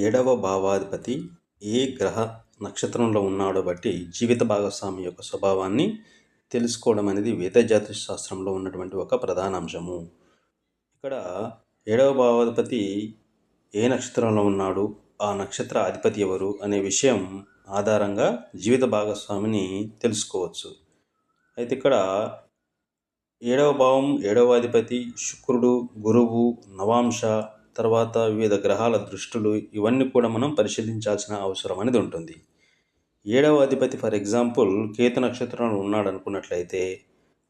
ఏడవ భావాధిపతి ఏ గ్రహ నక్షత్రంలో ఉన్నాడో బట్టి జీవిత భాగస్వామి యొక్క స్వభావాన్ని తెలుసుకోవడం అనేది వేద జ్యోతిష్ శాస్త్రంలో ఉన్నటువంటి ఒక ప్రధాన అంశము. ఇక్కడ ఏడవ భావాధిపతి ఏ నక్షత్రంలో ఉన్నాడు, ఆ నక్షత్ర అధిపతి ఎవరు అనే విషయం ఆధారంగా జీవిత భాగస్వామిని తెలుసుకోవచ్చు. అయితే ఇక్కడ ఏడవ భావం, ఏడవ అధిపతి శుక్రుడు, గురువు, నవాంశ, తర్వాత వివిధ గ్రహాల దృష్టులు, ఇవన్నీ కూడా మనం పరిశీలించాల్సిన అవసరం అనేది ఉంటుంది. ఏడవ అధిపతి ఫర్ ఎగ్జాంపుల్ కేతు నక్షత్రంలో ఉన్నాడు అనుకున్నట్లయితే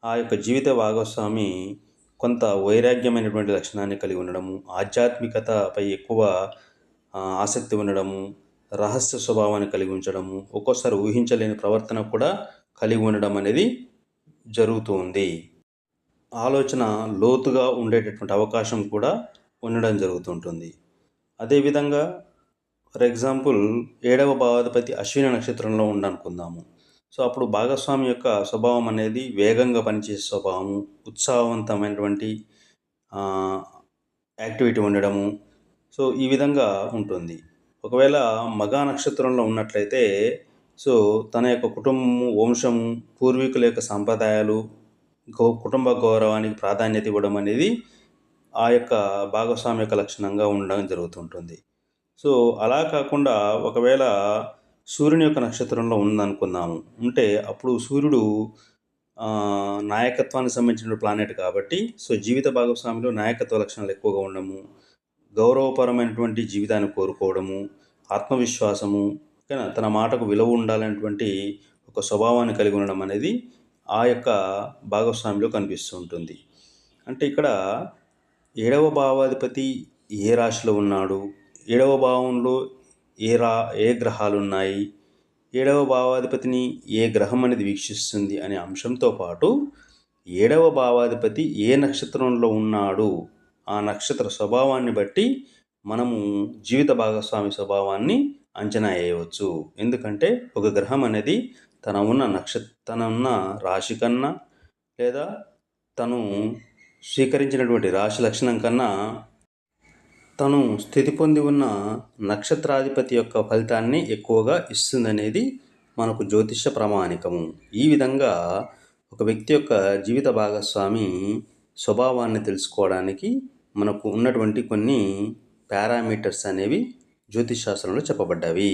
ఆ యొక్క జీవిత భాగస్వామి కొంత వైరాగ్యమైనటువంటి లక్షణాన్ని కలిగి ఉండడము, ఆధ్యాత్మికతపై ఎక్కువ ఆసక్తి ఉండడము, రహస్య స్వభావాన్ని కలిగి ఉంచడము, ఒక్కోసారి ఊహించలేని ప్రవర్తన కూడా కలిగి ఉండడం అనేది జరుగుతుంది. ఆలోచన లోతుగా ఉండేటటువంటి అవకాశం కూడా ఉండడం జరుగుతుంటుంది. అదేవిధంగా ఫర్ ఎగ్జాంపుల్ ఏడవ భావాధిపతి అశ్విని నక్షత్రంలో ఉండనుకుందాము. సో అప్పుడు భాగస్వామి యొక్క స్వభావం అనేది వేగంగా పనిచేసే స్వభావము, ఉత్సాహవంతమైనటువంటి యాక్టివిటీ ఉండడము, సో ఈ విధంగా ఉంటుంది. ఒకవేళ మగా నక్షత్రంలో ఉన్నట్లయితే సో తన యొక్క కుటుంబము, వంశము, పూర్వీకుల యొక్క సంప్రదాయాలు, కుటుంబ గౌరవానికి ప్రాధాన్యత ఇవ్వడం అనేది ఆ యొక్క భాగస్వామి యొక్క లక్షణంగా ఉండడం జరుగుతుంటుంది. సో అలా కాకుండా ఒకవేళ సూర్యుని యొక్క నక్షత్రంలో ఉందనుకుందాము, ఉంటే అప్పుడు సూర్యుడు నాయకత్వానికి సంబంధించిన ప్లానెట్ కాబట్టి సో జీవిత భాగస్వామిలో నాయకత్వ లక్షణాలు ఎక్కువగా ఉండము, గౌరవపరమైనటువంటి జీవితాన్ని కోరుకోవడము, ఆత్మవిశ్వాసము, తన మాటకు విలువ ఉండాలనేటువంటి ఒక స్వభావాన్ని కలిగి ఉండడం అనేది ఆ యొక్క భాగస్వామిలో కనిపిస్తూ ఉంటుంది. అంటే ఇక్కడ ఏడవ భావాధిపతి ఏ రాశిలో ఉన్నాడు, ఏడవ భావంలో ఏ గ్రహాలు ఉన్నాయి, ఏడవ భావాధిపతిని ఏ గ్రహం అనేది వీక్షిస్తుంది అనే అంశంతో పాటు ఏడవ భావాధిపతి ఏ నక్షత్రంలో ఉన్నాడు, ఆ నక్షత్ర స్వభావాన్ని బట్టి మనము జీవిత భాగస్వామి స్వభావాన్ని అంచనా వేయవచ్చు. ఎందుకంటే ఒక గ్రహం అనేది తన ఉన్న రాశి కన్నా లేదా తను స్వీకరించినటువంటి రాశి లక్షణం కన్నా తను స్థితి పొంది ఉన్న నక్షత్రాధిపతి యొక్క ఫలితాన్ని ఎక్కువగా ఇస్తుందనేది మనకు జ్యోతిష ప్రామాణికము. ఈ విధంగా ఒక వ్యక్తి యొక్క జీవిత భాగస్వామి స్వభావాన్ని తెలుసుకోవడానికి మనకు ఉన్నటువంటి కొన్ని పారామీటర్స్ అనేవి జ్యోతిష్ శాస్త్రంలో చెప్పబడ్డవి.